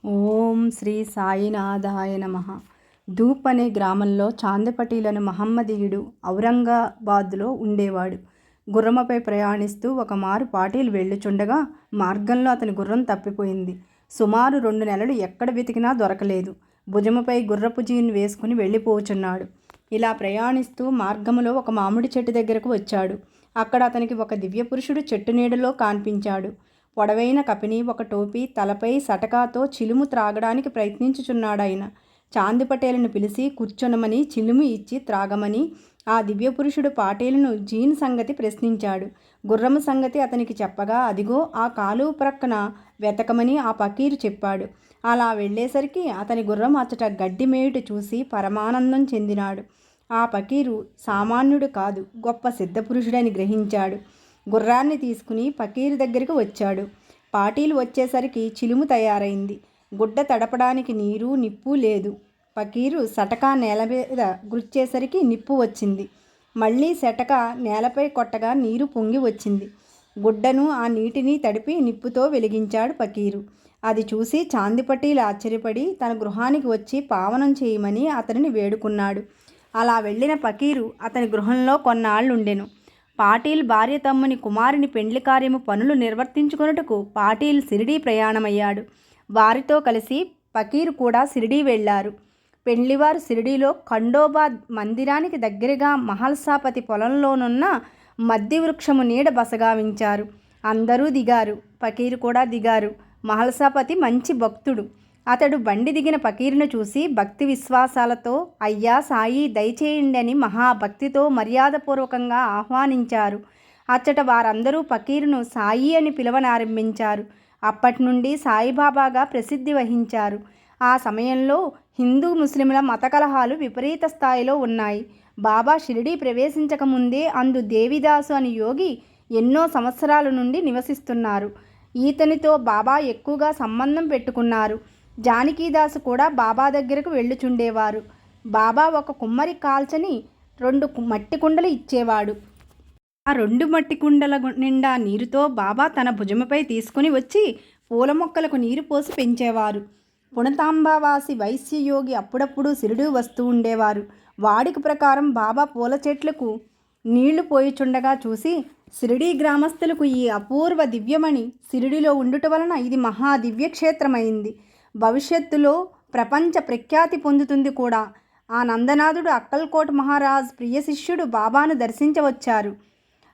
ఓం శ్రీ సాయినాథాయ నమః. ధూప్ అనే గ్రామంలో చాందపటీలను మహమ్మదీయుడు ఔరంగాబాద్లో ఉండేవాడు. గుర్రముపై ప్రయాణిస్తూ ఒకమారు పాటీలు వెళ్ళుచుండగా మార్గంలో అతని గుర్రం తప్పిపోయింది. సుమారు 2 నెలలు ఎక్కడ వెతికినా దొరకలేదు. భుజముపై గుర్రపు జీను వేసుకుని వెళ్ళిపోచున్నాడు. ఇలా ప్రయాణిస్తూ మార్గములో ఒక మామిడి చెట్టు దగ్గరకు వచ్చాడు. అక్కడ అతనికి ఒక దివ్యపురుషుడు చెట్టు నీడలో కనిపించాడు. పొడవైన కపిని, ఒక టోపీ, తలపై సటకాతో చిలుము త్రాగడానికి ప్రయత్నించుచున్నాడాయన. చాందిపటేలను పిలిచి కూర్చొనమని చిలుము ఇచ్చి త్రాగమని ఆ దివ్యపురుషుడు పాటేలును జీన్ సంగతి ప్రశ్నించాడు. గుర్రము సంగతి అతనికి చెప్పగా అదిగో ఆ కాలువ ప్రక్కన వెతకమని ఆ పకీరు చెప్పాడు. అలా వెళ్ళేసరికి అతని గుర్రం అచ్చట గడ్డి మేయుట చూసి పరమానందం చెందినాడు. ఆ పకీరు సామాన్యుడు కాదు, గొప్ప సిద్ధపురుషుడని గ్రహించాడు. గుర్రాన్ని తీసుకుని పకీరు దగ్గరికి వచ్చాడు. పాటీలు వచ్చేసరికి చిలుము తయారైంది. గుడ్డ తడపడానికి నీరు నిప్పు లేదు. పకీరు సటకా నేల మీద గుచ్చేసరికి నిప్పు వచ్చింది. మళ్ళీ సటక నేలపై కొట్టగా నీరు పొంగి వచ్చింది. గుడ్డను ఆ నీటిని తడిపి నిప్పుతో వెలిగించాడు పకీరు. అది చూసి చాందిపటీలు ఆశ్చర్యపడి తన గృహానికి వచ్చి పావనం చేయమని అతనిని వేడుకున్నాడు. అలా వెళ్ళిన పకీరు అతని గృహంలో కొన్నాళ్ళుండెను. పాటీల్ భార్య తమ్ముని కుమారుని పెండ్లి కార్యము పనులు నిర్వర్తించుకొనుటకు పాటీల్ షిరిడీ ప్రయాణమయ్యాడు. వారితో కలిసి పకీరు కూడా షిరిడీ వెళ్ళారు. పెండ్లివారు షిరిడీలో ఖండోబా మందిరానికి దగ్గరగా మహల్సాపతి పొలంలోనున్న మద్ది వృక్షము నీడ బసగావించారు. అందరూ దిగారు. పకీరు కూడా దిగారు. మహల్సాపతి మంచి భక్తుడు. అతడు బండి దిగిన పకీరును చూసి భక్తి విశ్వాసాలతో అయ్యా సాయి దయచేయండి అని మహాభక్తితో మర్యాదపూర్వకంగా ఆహ్వానించారు. అచ్చట వారందరూ పకీరును సాయి అని పిలవనారంభించారు. అప్పటి నుండి సాయిబాబాగా ప్రసిద్ధి వహించారు. ఆ సమయంలో హిందూ ముస్లింల మత కలహాలు విపరీత స్థాయిలో ఉన్నాయి. బాబా షిరిడీ ప్రవేశించకముందే అందు దేవిదాసు అని యోగి ఎన్నో సంవత్సరాల నుండి నివసిస్తున్నారు. ఈతనితో బాబా ఎక్కువగా సంబంధం పెట్టుకున్నారు. జానకీదాసు కూడా బాబా దగ్గరకు వెళ్ళుచుండేవారు. బాబా ఒక కుమ్మరి కాల్చని 2 మట్టి కుండలు ఇచ్చేవాడు. ఆ 2 మట్టి కుండల నిండా నీరుతో బాబా తన భుజముపై తీసుకుని వచ్చి పూల మొక్కలకు నీరు పోసి పెంచేవారు. పుణతాంబావాసి వైశ్యయోగి అప్పుడప్పుడు షిరిడీ వస్తూ ఉండేవారు. వాడిక ప్రకారం బాబా పూల చెట్లకు నీళ్లు పోయిచుండగా చూసి షిరిడీ గ్రామస్తులకు ఈ అపూర్వ దివ్యమణి షిరిడీలో ఉండుట వలన ఇది మహా దివ్యక్షేత్రమైంది, భవిష్యత్తులో ప్రపంచ ప్రఖ్యాతి పొందుతుంది కూడా. ఆ నందనాథుడు అక్కల్కోట్ మహారాజ్ ప్రియ శిష్యుడు బాబాను దర్శించవచ్చారు.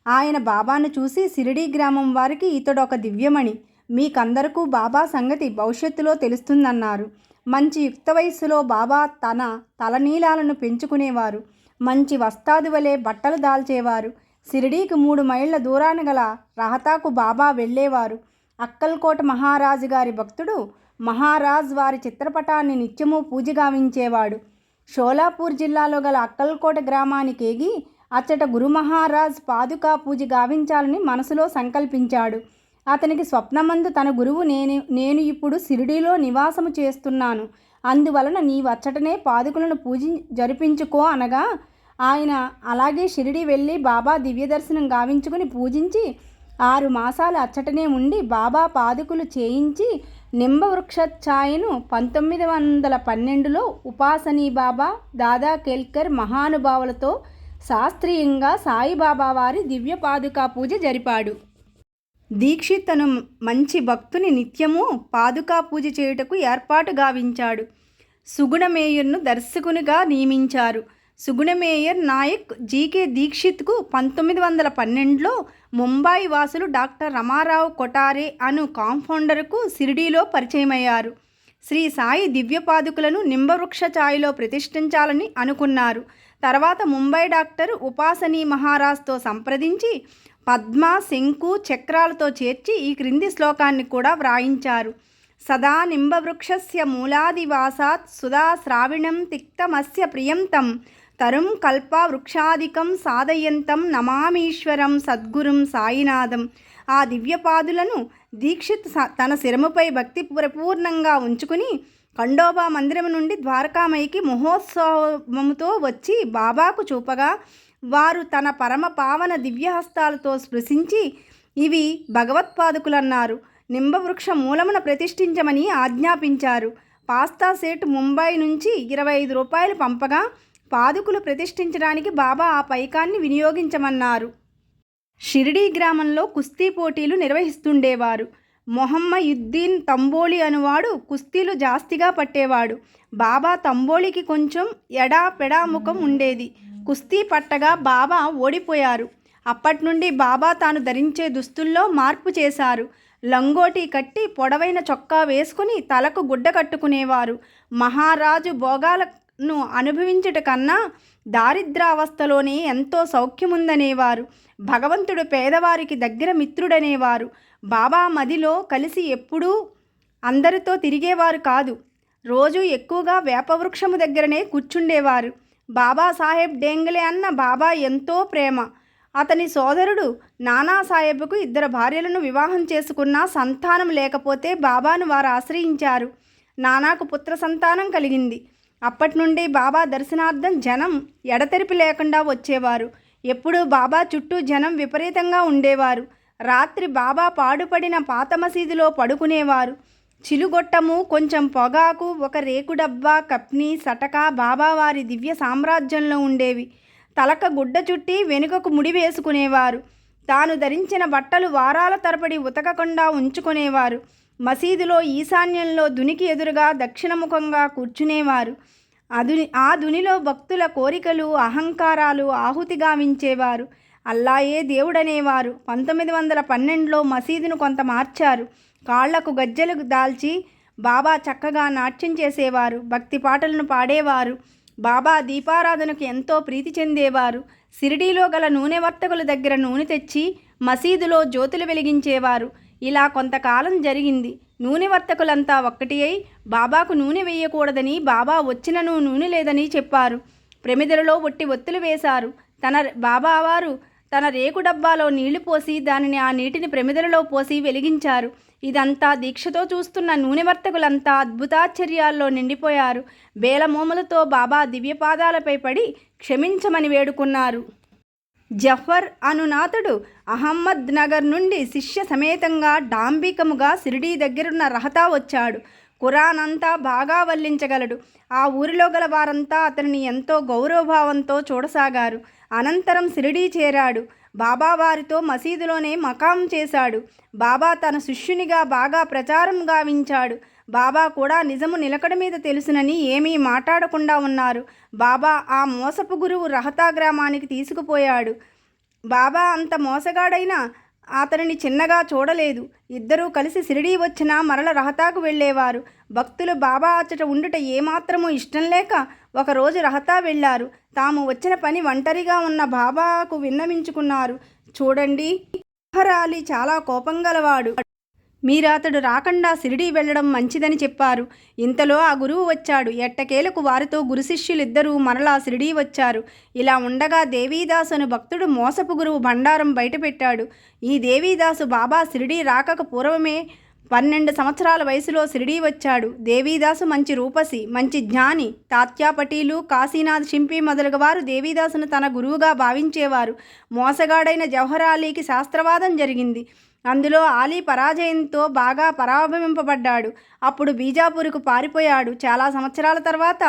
ఆయన బాబాను చూసి షిరిడీ గ్రామం వారికి ఇతడొక దివ్యమణి, మీకందరకు బాబా సంగతి భవిష్యత్తులో తెలుస్తుందన్నారు. మంచి యుక్త వయస్సులో బాబా తన తలనీలాలను పెంచుకునేవారు. మంచి వస్తాదు వలె బట్టలు దాల్చేవారు. షిరిడీకి 3 మైళ్ళ దూరాన గల రహతాకు బాబా వెళ్ళేవారు. అక్కల్కోట మహారాజు గారి భక్తుడు మహారాజ్ వారి చిత్రపటాన్ని నిత్యము పూజ గావించేవాడు. షోలాపూర్ జిల్లాలో గల అక్కల్కోట గ్రామానికేగి అచ్చట గురు మహారాజ్ పాదుకా పూజ గావించాలని మనసులో సంకల్పించాడు. అతనికి స్వప్నమందు తన గురువు నేను ఇప్పుడు షిరిడీలో నివాసము చేస్తున్నాను, అందువలన నీవు అచ్చటనే పాదుకులను జరిపించుకో అనగా ఆయన అలాగే షిరిడీ వెళ్ళి బాబా దివ్య దర్శనం గావించుకుని పూజించి 6 మాసాలు అచ్చటనే ఉండి బాబా పాదుకులు చేయించి నింబవృక్ష ఛాయను 1912లో ఉపాసనీ బాబా, దాదా కేల్కర్ మహానుభావులతో శాస్త్రీయంగా సాయిబాబా వారి దివ్య పాదుకా పూజ జరిపాడు. దీక్షిత్ తను మంచి భక్తుని నిత్యము పాదుకా పూజ చేయుటకు ఏర్పాటు గావించాడు. సుగుణమేయర్ను దర్శకునిగా నియమించారు. సుగుణమేయర్ నాయక్ జీకే దీక్షిత్కు 1912లో ముంబాయి వాసులు డాక్టర్ రమారావు కొటారే అను కాంపౌండర్కు షిరిడీలో పరిచయమయ్యారు. శ్రీ సాయి దివ్య పాదుకులను నింబవృక్ష ఛాయలో ప్రతిష్ఠించాలని అనుకున్నారు. తర్వాత ముంబై డాక్టర్ ఉపాసనీ మహారాజ్తో సంప్రదించి పద్మ, శంకు, చక్రాలతో చేర్చి ఈ క్రింది శ్లోకాన్ని కూడా వ్రాయించారు. సదా నింబవృక్షస్య మూలాదివాసాత్ సుధా శ్రావిణం తిక్తమస్య ప్రియంతం తరుం కల్ప వృక్షాదికం సాధయంతం నమామీశ్వరం సద్గురుం సాయినాథం. ఆ దివ్యపాదులను దీక్షిత్ తన శిరముపై భక్తి పరిపూర్ణంగా ఉంచుకుని ఖండోబా మందిరం నుండి ద్వారకామయికి మహోత్సవముతో వచ్చి బాబాకు చూపగా వారు తన పరమ పావన దివ్యహస్తాలతో స్పృశించి ఇవి భగవత్పాదుకులన్నారు. నింబవృక్ష మూలమున ప్రతిష్ఠించమని ఆజ్ఞాపించారు. పాస్తా సేటు ముంబై నుంచి 25 రూపాయలు పంపగా పాదుకులు ప్రతిష్ఠించడానికి బాబా ఆ పైకాన్ని వినియోగించమన్నారు. షిరిడీ గ్రామంలో కుస్తీ పోటీలు నిర్వహిస్తుండేవారు. మొహమ్మయుద్దీన్ తంబోళి అనువాడు కుస్తీలు జాస్తిగా పట్టేవాడు. బాబా తంబోళికి కొంచెం ఎడాపెడా ముఖం ఉండేది. కుస్తీ పట్టగా బాబా ఓడిపోయారు. అప్పట్నుండి బాబా తాను ధరించే దుస్తుల్లో మార్పు చేశారు. లంగోటి కట్టి పొడవైన చొక్కా వేసుకుని తలకు గుడ్డ కట్టుకునేవారు. మహారాజు భోగాలను అనుభవించుట కన్నా దారిద్రావస్థలోనే ఎంతో సౌఖ్యముందనేవారు. భగవంతుడు పేదవారికి దగ్గర మిత్రుడనేవారు. బాబా మదిలో కలిసి ఎప్పుడూ అందరితో తిరిగేవారు కాదు. రోజు ఎక్కువగా వేపవృక్షము దగ్గరనే కూర్చుండేవారు. బాబాసాహెబ్ డేంగలే అన్న బాబా ఎంతో ప్రేమ. అతని సోదరుడు నానాసాహెబ్కు 2 భార్యలను వివాహం చేసుకున్నా సంతానం లేకపోతే బాబాను వారు ఆశ్రయించారు. నానాకు పుత్ర సంతానం కలిగింది. అప్పటి నుండి బాబా దర్శనార్థం జనం ఎడతెరిపి లేకుండా వచ్చేవారు. ఎప్పుడూ బాబా చుట్టూ జనం విపరీతంగా ఉండేవారు. రాత్రి బాబా పాడుపడిన పాత మసీదులో పడుకునేవారు. చిలుగొట్టము, కొంచెం పొగాకు, ఒక రేకు డబ్బా, కప్ని, సటకా బాబావారి దివ్య సామ్రాజ్యంలో ఉండేవి. తలక గుడ్డ చుట్టి వెనుకకు ముడి వేసుకునేవారు. తాను ధరించిన బట్టలు వారాల తరబడి ఉతకకుండా ఉంచుకునేవారు. మసీదులో ఈశాన్యంలో దునికి ఎదురుగా దక్షిణముఖంగా కూర్చునేవారు. ఆ దునిలో భక్తుల కోరికలు, అహంకారాలు ఆహుతి గావించేవారు. అల్లాయే దేవుడనేవారు. 1912లో మసీదును కొంత మార్చారు. కాళ్లకు గజ్జెలు దాల్చి బాబా చక్కగా నాట్యం చేసేవారు. భక్తి పాటలను పాడేవారు. బాబా దీపారాధనకు ఎంతో ప్రీతి చెందేవారు. షిరిడీలో గల నూనె వర్తకుల దగ్గర నూనె తెచ్చి మసీదులో జ్యోతులు వెలిగించేవారు. ఇలా కొంతకాలం జరిగింది. నూనె వర్తకులంతా ఒక్కటి అయి బాబాకు నూనె వేయకూడదని, బాబా వచ్చినను నూనె లేదని చెప్పారు. ప్రమిదలలో ఒత్తులు వేశారు. బాబావారు తన రేకు డబ్బాలో నీళ్లు పోసి దానిని ఆ నీటిని ప్రమిదలలో పోసి వెలిగించారు. ఇదంతా దీక్షతో చూస్తున్న నూనె వర్తకులంతా అద్భుతాశ్చర్యాల్లో నిండిపోయారు. బేలమోములతో బాబా దివ్యపాదాలపై పడి క్షమించమని వేడుకున్నారు. జఫర్ అనునాథుడు అహ్మద్ నగర్ నుండి శిష్య సమేతంగా డాంబికముగా షిరిడీ దగ్గరున్న రహతా వచ్చాడు. ఖురాన్ అంతా బాగా వల్లించగలడు. ఆ ఊరిలో గల వారంతా అతనిని ఎంతో గౌరవభావంతో చూడసాగారు. అనంతరం షిరిడీ చేరాడు. బాబా వారితో మసీదులోనే మకాం చేశాడు. బాబా తన శిష్యునిగా బాగా ప్రచారం గావించాడు. బాబా కూడా నిజము నిలకడ మీద తెలుసునని ఏమీ మాట్లాడకుండా ఉన్నారు. బాబా ఆ మోసపు గురువు రహతా గ్రామానికి తీసుకుపోయాడు. బాబా అంత మోసగాడైనా అతనిని చిన్నగా చూడలేదు. ఇద్దరూ కలిసి షిరిడీ వచ్చినా మరల రహతాకు వెళ్ళేవారు. భక్తులు బాబా అచ్చట ఉండుట ఏమాత్రమూ ఇష్టం లేక ఒకరోజు రహతా వెళ్ళారు. తాము వచ్చిన పని ఒంటరిగా ఉన్న బాబాకు విన్నవించుకున్నారు. చూడండి, జవహర్ చాలా కోపం గలవాడు. మీరు అతడు రాకుండా షిరిడీ వెళ్ళడం మంచిదని చెప్పారు. ఇంతలో ఆ గురువు వచ్చాడు. ఎట్టకేలకు వారితో గురు శిష్యులిద్దరూ మరలా షిరిడీ వచ్చారు. ఇలా ఉండగా దేవీదాసు అను భక్తుడు మోసపు గురువు బండారం బయటపెట్టాడు. ఈ దేవీదాసు బాబా షిరిడీ రాకక పూర్వమే 12 సంవత్సరాల వయసులో షిరిడీ వచ్చాడు. దేవీదాసు మంచి రూపసి, మంచి జ్ఞాని. తాత్యా పటీలు, కాశీనాథ్ షింపి మొదలగు వారు దేవీదాసును తన గురువుగా భావించేవారు. మోసగాడైన జవహర్ అలీకి శాస్త్రవాదం జరిగింది. అందులో అలీ పరాజయంతో బాగా పరాభవింపబడ్డాడు. అప్పుడు బీజాపూర్కు పారిపోయాడు. చాలా సంవత్సరాల తర్వాత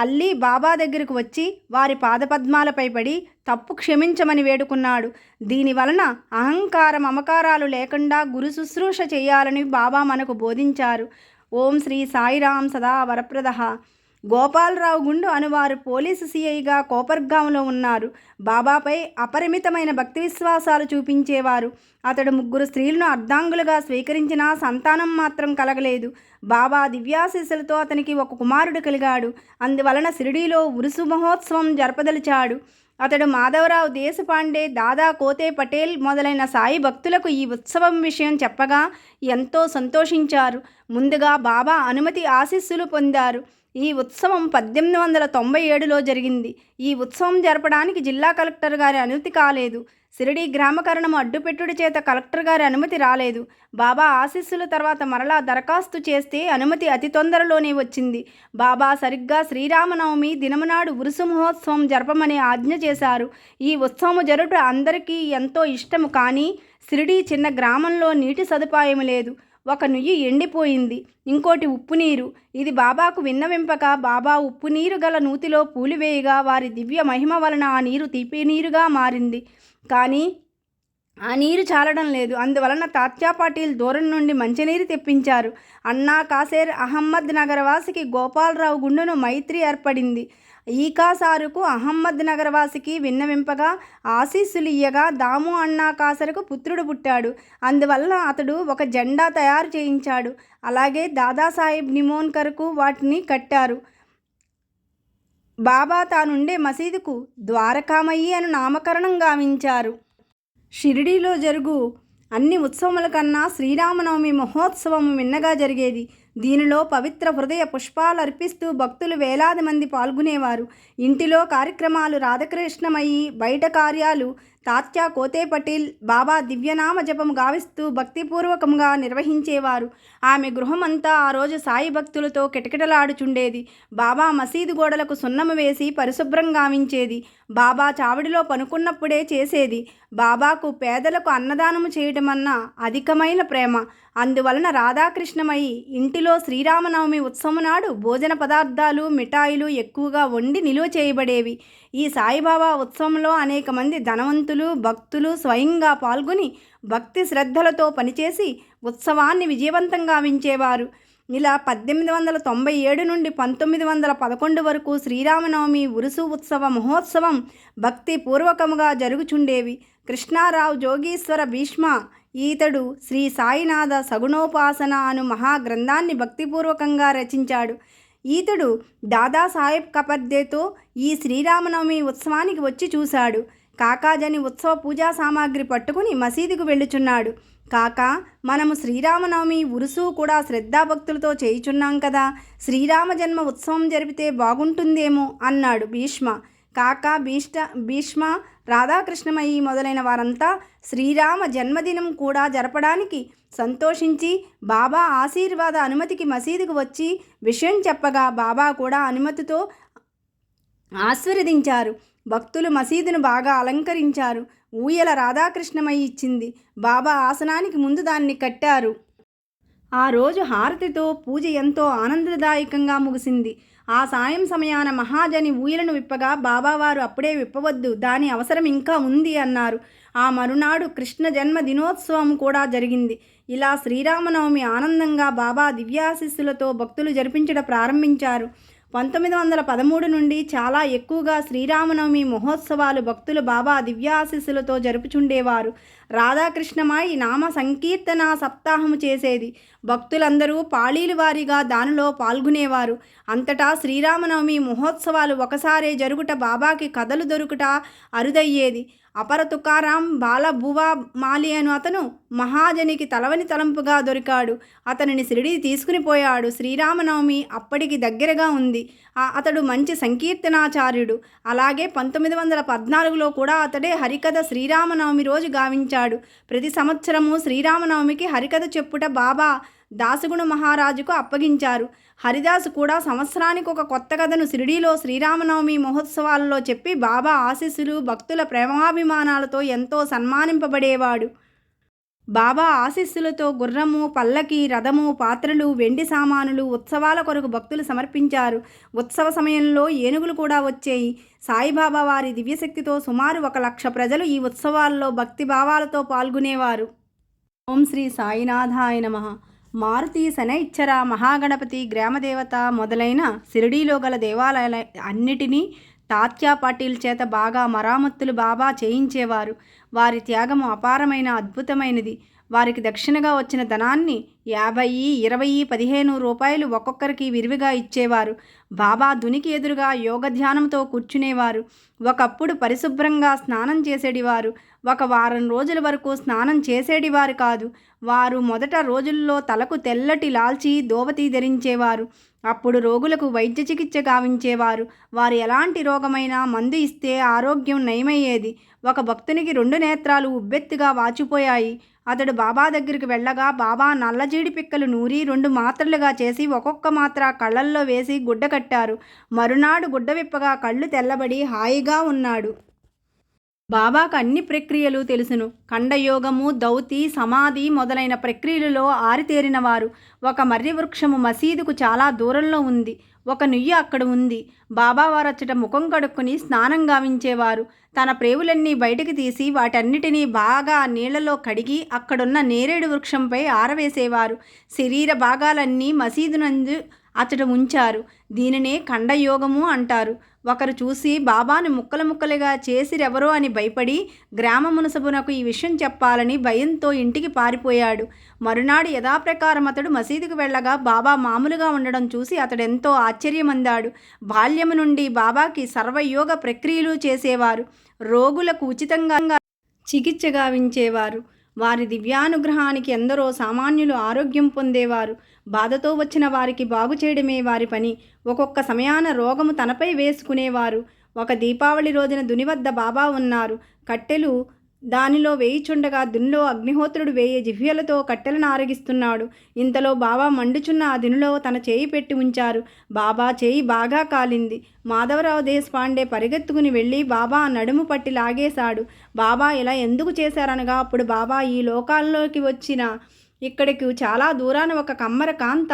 అల్లీ బాబా దగ్గరకు వచ్చి వారి పాదపద్మాలపై పడి తప్పు క్షమించమని వేడుకున్నాడు. దీనివలన అహంకార మమకారాలు లేకుండా గురు శుశ్రూష చేయాలని బాబా మనకు బోధించారు. ఓం శ్రీ సాయిరాం సదా వరప్రదః. గోపాలరావు గుండు అనువారు పోలీసు సిఐగా కోపర్గాంలో ఉన్నారు. బాబాపై అపరిమితమైన భక్తి విశ్వాసాలు చూపించేవారు. అతడు 3 స్త్రీలను అర్ధాంగులుగా స్వీకరించినా సంతానం మాత్రం కలగలేదు. బాబా దివ్యాశీస్సులతో అతనికి ఒక కుమారుడు కలిగాడు. అందువలన షిరిడీలో ఉరుసు మహోత్సవం జరపదలిచాడు. అతడు మాధవరావు దేశపాండే, దాదా కోతే పటేల్ మొదలైన సాయి భక్తులకు ఈ ఉత్సవం విషయం చెప్పగా ఎంతో సంతోషించారు. ముందుగా బాబా అనుమతి ఆశీస్సులు పొందారు. ఈ ఉత్సవం 1897లో జరిగింది. ఈ ఉత్సవం జరపడానికి జిల్లా కలెక్టర్ గారి అనుమతి కాలేదు. షిరిడీ గ్రామకరణము అడ్డుపెట్టుడి చేత కలెక్టర్ గారి అనుమతి రాలేదు. బాబా ఆశీస్సుల తర్వాత మరలా దరఖాస్తు చేస్తే అనుమతి అతి తొందరలోనే వచ్చింది. బాబా సరిగ్గా శ్రీరామనవమి దినమునాడు ఉరుసు మహోత్సవం జరపమని ఆజ్ఞ చేశారు. ఈ ఉత్సవము జరుట అందరికీ ఎంతో ఇష్టము. కానీ షిరిడీ చిన్న గ్రామంలో నీటి సదుపాయం లేదు. ఒక నుయ్యి ఎండిపోయింది, ఇంకోటి ఉప్పు నీరు. ఇది బాబాకు విన్నవింపక బాబా ఉప్పు నీరు గల నూతిలో పూలివేయగా వారి దివ్య మహిమ వలన ఆ నీరు తీపి నీరుగా మారింది. కానీ ఆ నీరు చాలడం లేదు. అందువలన తాత్యా పాటిల్ దూరం నుండి మంచినీరు తెప్పించారు. అన్నా కాసేర్ అహ్మద్ నగరవాసికి గోపాలరావు గుండెను మైత్రి ఏర్పడింది. ఈకాసారుకు అహ్మద్ నగరవాసికి విన్నవింపగా ఆశీస్సులియ్యగా దాము అన్నా కాసరుకు పుత్రుడు పుట్టాడు. అందువల్ల అతడు ఒక జెండా తయారు చేయించాడు. అలాగే దాదాసాహెబ్ నిమోన్కర్కు వాటిని కట్టారు. బాబా తానుండే మసీదుకు ద్వారకామయ్యి అని నామకరణం గావించారు. షిరిడీలో జరుగు అన్ని ఉత్సవముల కన్నా శ్రీరామనవమి మహోత్సవం మిన్నగా జరిగేది. దీనిలో పవిత్ర హృదయ పుష్పాలు అర్పిస్తూ భక్తులు వేలాది మంది పాల్గొనేవారు. ఇంటిలో కార్యక్రమాలు రాధాకృష్ణమయ్యి, బయట కార్యాలు తాత్యా కోతే పటేల్ బాబా దివ్యనామ జపము గావిస్తూ భక్తిపూర్వకంగా నిర్వహించేవారు. ఆమె గృహమంతా ఆ రోజు సాయి భక్తులతో కిటకిటలాడుచుండేది. బాబా మసీదు గోడలకు సున్నము వేసి పరిశుభ్రం గావించేది. బాబా చావిడిలో పనుకున్నప్పుడే చేసేది. బాబాకు పేదలకు అన్నదానము చేయటమన్నా అధికమైన ప్రేమ. అందువలన రాధాకృష్ణమయ్యి ఇంటిలో శ్రీరామనవమి ఉత్సవం నాడు భోజన పదార్థాలు, మిఠాయిలు ఎక్కువగా వండి నిలువ చేయబడేవి. ఈ సాయిబాబా ఉత్సవంలో అనేక మంది ధనవంతులు, భక్తులు స్వయంగా పాల్గొని భక్తి శ్రద్ధలతో పనిచేసి ఉత్సవాన్ని విజయవంతంగా గావించేవారు. ఇలా 1897 నుండి 1911 వరకు శ్రీరామనవమి ఉరుసు ఉత్సవ మహోత్సవం భక్తిపూర్వకముగా జరుగుచుండేవి. కృష్ణారావు జోగీశ్వర భీష్మ ఈతడు శ్రీ సాయినాథ సగుణోపాసన అను మహాగ్రంథాన్ని భక్తిపూర్వకంగా రచించాడు. ఈతడు దాదాసాహెబ్ కపర్దేతో ఈ శ్రీరామనవమి ఉత్సవానికి వచ్చి చూశాడు. కాకాజని ఉత్సవ పూజా సామాగ్రి పట్టుకుని మసీదుకు వెళ్ళుచున్నాడు. కాకా, మనము శ్రీరామనవమి ఉరుసు కూడా శ్రద్ధాభక్తులతో చేయుచున్నాం కదా, శ్రీరామ జన్మ ఉత్సవం జరిపితే బాగుంటుందేమో అన్నాడు భీష్మ. కాకా, భీష్మ, రాధాకృష్ణమయ్యి మొదలైన వారంతా శ్రీరామ జన్మదినం కూడా జరపడానికి సంతోషించి బాబా ఆశీర్వాద అనుమతికి మసీదుకు వచ్చి విషయం చెప్పగా బాబా కూడా అనుమతితో ఆశీర్వదించారు. భక్తులు మసీదును బాగా అలంకరించారు. ఊయల రాధాకృష్ణమయ్యి ఇచ్చింది. బాబా ఆసనానికి ముందు దాన్ని కట్టారు. ఆ రోజు హారతితో పూజ ఎంతో ఆనందదాయకంగా ముగిసింది. ఆ సాయం సమయాన మహాజని ఊయలను విప్పగా బాబావారు అప్పుడే విప్పవద్దు, దాని అవసరం ఇంకా ఉంది అన్నారు. ఆ మరునాడు కృష్ణ జన్మ దినోత్సవం కూడా జరిగింది. ఇలా శ్రీరామనవమి ఆనందంగా బాబా దివ్యాశీస్సులతో భక్తులు జరిపించడం ప్రారంభించారు. 1913 నుండి చాలా ఎక్కువగా శ్రీరామనవమి మహోత్సవాలు భక్తులు బాబా దివ్యాశీస్సులతో జరుపుచుండేవారు. రాధాకృష్ణమాయి నామ సంకీర్తన సప్తాహము చేసేది. భక్తులందరూ పాళీలు వారీగా దానిలో పాల్గొనేవారు. అంతటా శ్రీరామనవమి మహోత్సవాలు ఒకసారే జరుగుట బాబాకి కథలు దొరుకుట అరుదయ్యేది. అపర తుకారాం బాలబువా మాలి అను అతను మహాజనికి తలవని తలంపుగా దొరికాడు. అతనిని షిరిడీ తీసుకుని పోయాడు. శ్రీరామనవమి అప్పటికి దగ్గరగా ఉంది. అతడు మంచి సంకీర్తనాచార్యుడు. అలాగే 1914లో కూడా అతడే హరికథ శ్రీరామనవమి రోజు గావించాడు. ప్రతి సంవత్సరము శ్రీరామనవమికి హరికథ చెప్పుట బాబా దాసగుణ మహారాజుకు అప్పగించారు. హరిదాసు కూడా సంవత్సరానికి ఒక కొత్త కథను షిరిడీలో శ్రీరామనవమి మహోత్సవాలలో చెప్పి బాబా ఆశీస్సులు, భక్తుల ప్రేమాభిమానాలతో ఎంతో సన్మానింపబడేవాడు. బాబా ఆశీస్సులతో గుర్రము, పల్లకి, రథము, పాత్రలు, వెండి సామానులు ఉత్సవాల కొరకు భక్తులు సమర్పించారు. ఉత్సవ సమయంలో ఏనుగులు కూడా వచ్చాయి. సాయిబాబా వారి దివ్యశక్తితో సుమారు 1,00,000 ప్రజలు ఈ ఉత్సవాల్లో భక్తి భావాలతో పాల్గొనేవారు. ఓం శ్రీ సాయినాథాయ నమః. మారుతి, శనైశ్చర, మహాగణపతి, గ్రామదేవత మొదలైన షిరిడీలో గల దేవాలయాల అన్నిటినీ తాత్యా పాటిల్ చేత బాగా మరామత్తులు బాబా చేయించేవారు. వారి త్యాగము అపారమైన అద్భుతమైనది. వారికి దక్షిణగా వచ్చిన ధనాన్ని 50, 20, 15 రూపాయలు ఒక్కొక్కరికి విరివిగా ఇచ్చేవారు. బాబా దునికి ఎదురుగా యోగ ధ్యానంతో కూర్చునేవారు. ఒకప్పుడు పరిశుభ్రంగా స్నానం చేసేటివారు. 1 వారం రోజుల వరకు స్నానం చేసేటివారు కాదు. వారు మొదట రోజుల్లో తలకు తెల్లటి లాల్చి దోవతి ధరించేవారు. అప్పుడు రోగులకు వైద్య చికిత్స గావించేవారు. వారు ఎలాంటి రోగమైనా మందు ఇస్తే ఆరోగ్యం నయమయ్యేది. ఒక భక్తునికి 2 నేత్రాలు ఉబ్బెత్తుగా వాచిపోయాయి. అతడు బాబా దగ్గరికి వెళ్ళగా బాబా నల్లజీడి పిక్కలు నూరి 2 మాత్రలుగా చేసి ఒక్కొక్క మాత్ర కళ్ళల్లో వేసి గుడ్డ కట్టారు. మరునాడు గుడ్డ విప్పగా కళ్ళు తెల్లబడి హాయిగా ఉన్నాడు. బాబాకు అన్ని ప్రక్రియలు తెలుసును. ఖండయోగము, దౌతి, సమాధి మొదలైన ప్రక్రియలలో ఆరితేరినవారు. ఒక మర్రి వృక్షము మసీదుకు చాలా దూరంలో ఉంది. ఒక నుయ్యి అక్కడ ఉంది. బాబావారచ్చట ముఖం కడుక్కుని స్నానం గావించేవారు. తన ప్రేవులన్నీ బయటికి తీసి వాటన్నిటినీ బాగా నీళ్లలో కడిగి అక్కడున్న నేరేడు వృక్షంపై ఆరవేసేవారు. శరీర భాగాలన్నీ మసీదునందు అతడు ఉంచారు. దీనినే ఖండయోగము అంటారు. ఒకరు చూసి బాబాను ముక్కలు ముక్కలుగా చేసిరెవరో అని భయపడి గ్రామ మునసబునకు ఈ విషయం చెప్పాలని భయంతో ఇంటికి పారిపోయాడు. మరునాడు యథాప్రకారం అతడు మసీదుకు వెళ్ళగా బాబా మామూలుగా ఉండడం చూసి అతడెంతో ఆశ్చర్యమందాడు. బాల్యము నుండి బాబాకి సర్వయోగ ప్రక్రియలు చేసేవారు. రోగులకు ఉచితంగా చికిత్స గావించేవారు. వారి దివ్యానుగ్రహానికి ఎందరో సామాన్యులు ఆరోగ్యం పొందేవారు. బాధతో వచ్చిన వారికి బాగు చేయడమే వారి పని. ఒక్కొక్క సమయాన రోగము తనపై వేసుకునేవారు. ఒక దీపావళి రోజున దుని వద్ద బాబా ఉన్నారు. కట్టెలు దానిలో వేయిచుండగా దునిలో అగ్నిహోత్రుడు వేయే జిహ్వలతో కట్టెలను ఆరగిస్తున్నాడు. ఇంతలో బాబా మండుచున్న ఆ దునిలో తన చేయి పెట్టి ఉంచారు. బాబా చేయి బాగా కాలింది. మాధవరావు దేశపాండే పరిగెత్తుకుని వెళ్ళి బాబా నడుము పట్టి లాగేశాడు. బాబా ఇలా ఎందుకు చేశారనగా అప్పుడు బాబా ఈ లోకాల్లోకి వచ్చిన ఇక్కడికి చాలా దూరాన ఒక కమ్మర కాంత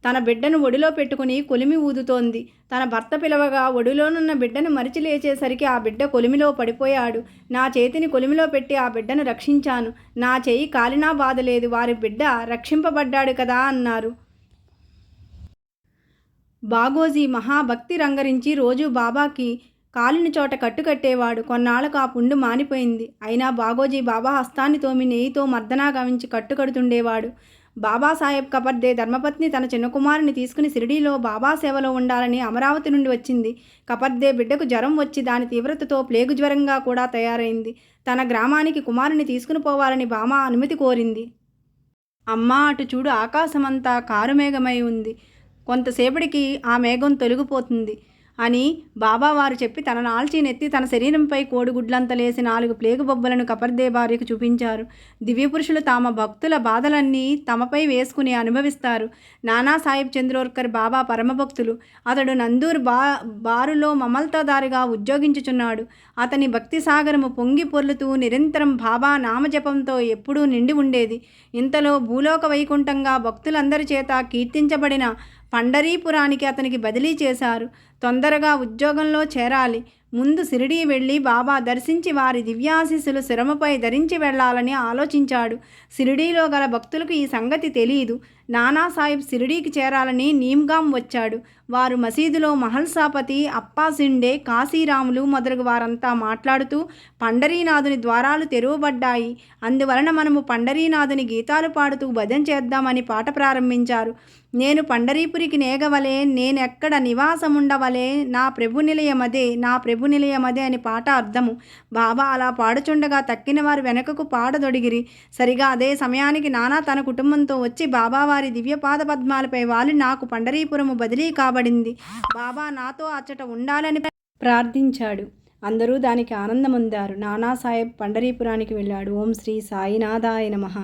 తన బిడ్డను ఒడిలో పెట్టుకుని కొలిమి ఊదుతోంది. తన భర్త పిలవగా ఒడిలోనున్న బిడ్డను మరిచి లేచేసరికి ఆ బిడ్డ కొలిమిలో పడిపోయాడు. నా చేతిని కొలిమిలో పెట్టి ఆ బిడ్డను రక్షించాను. నా చేయి కాలినా బాధలేదు. వారి బిడ్డ రక్షింపబడ్డాడు కదా అన్నారు. బాగోజీ మహాభక్తి రంగరించి రోజు బాబాకి కాలిన చోట కట్టుకట్టేవాడు. కొన్నాళ్లకు ఆ పుండు మానిపోయింది. అయినా బాగోజీ బాబా హస్తాన్ని తోమి నెయ్యితో మర్దనా గావించి కట్టుకడుతుండేవాడు. బాబాసాహెబ్ కపర్దే ధర్మపత్ని తన చిన్న కుమారుని తీసుకుని షిరిడీలో బాబా సేవలో ఉండాలని అమరావతి నుండి వచ్చింది. కపర్దే బిడ్డకు జ్వరం వచ్చి దాని తీవ్రతతో ప్లేగు జ్వరంగా కూడా తయారైంది. తన గ్రామానికి కుమారుని తీసుకుని పోవాలని బామా అనుమతి కోరింది. అమ్మా, అటు చూడు, ఆకాశమంతా కారుమేఘమై ఉంది. కొంతసేపటికి ఆ మేఘం తొలగిపోతుంది అని బాబావారు చెప్పి తన నాల్చీనెత్తి తన శరీరంపై కోడిగుడ్లంత లేసి 4 ప్లేగు బొబ్బలను కపర్దే భార్యకు చూపించారు. దివ్యపురుషులు తమ భక్తుల బాధలన్నీ తమపై వేసుకుని అనుభవిస్తారు. నానాసాహెబ్ చంద్రోర్కర్ బాబా పరమభక్తులు. అతడు నందూర్ బారులో మమల్తాదారుగా ఉద్యోగించుచున్నాడు. అతని భక్తి సాగరము పొంగి పొర్లుతూ నిరంతరం బాబా నామజపంతో ఎప్పుడూ నిండి ఉండేది. ఇంతలో భూలోక వైకుంఠంగా భక్తులందరి చేత కీర్తించబడిన పండరీపురానికి అతనికి బదిలీ చేశారు. తొందరగా ఉద్యోగంలో చేరాలి. ముందు షిరిడీ వెళ్ళి బాబా దర్శించి వారి దివ్యాశీస్సులు శిరముపై ధరించి వెళ్లాలని ఆలోచించాడు. షిరిడీలో గల భక్తులకు ఈ సంగతి తెలియదు. నానాసాహెబ్ షిరిడీకి చేరాలని నీమ్గాం వచ్చాడు. వారు మసీదులో మహల్సాపతి, అప్పాసిండే, కాశీరాములు మొదలగు వారంతా మాట్లాడుతూ పండరీనాథుని ద్వారాలు తెరువబడ్డాయి. అందువలన మనము పండరీనాథుని గీతాలు పాడుతూ భజన చేద్దామని పాట ప్రారంభించారు. నేను పండరీపురికి నేగవలే, నేనెక్కడ నివాసముండవలే, నా ప్రభు నిలయమదే, నా ప్రభు నిలయమదే అని పాట అర్థము. బాబా అలా పాడుచుండగా తక్కిన వారు వెనకకు పాడదొడిగిరి. సరిగా అదే సమయానికి నానా తన కుటుంబంతో వచ్చి బాబావారి దివ్యపాద పద్మాలపై వాలి నాకు పండరీపురము బదిలీ కాబడింది. బాబా నాతో అచ్చట ఉండాలని ప్రార్థించాడు. అందరూ దానికి ఆనందముందారు. నానాసాహెబ్ పండరీపురానికి వెళ్ళాడు. ఓం శ్రీ సాయినాథాయ నమః.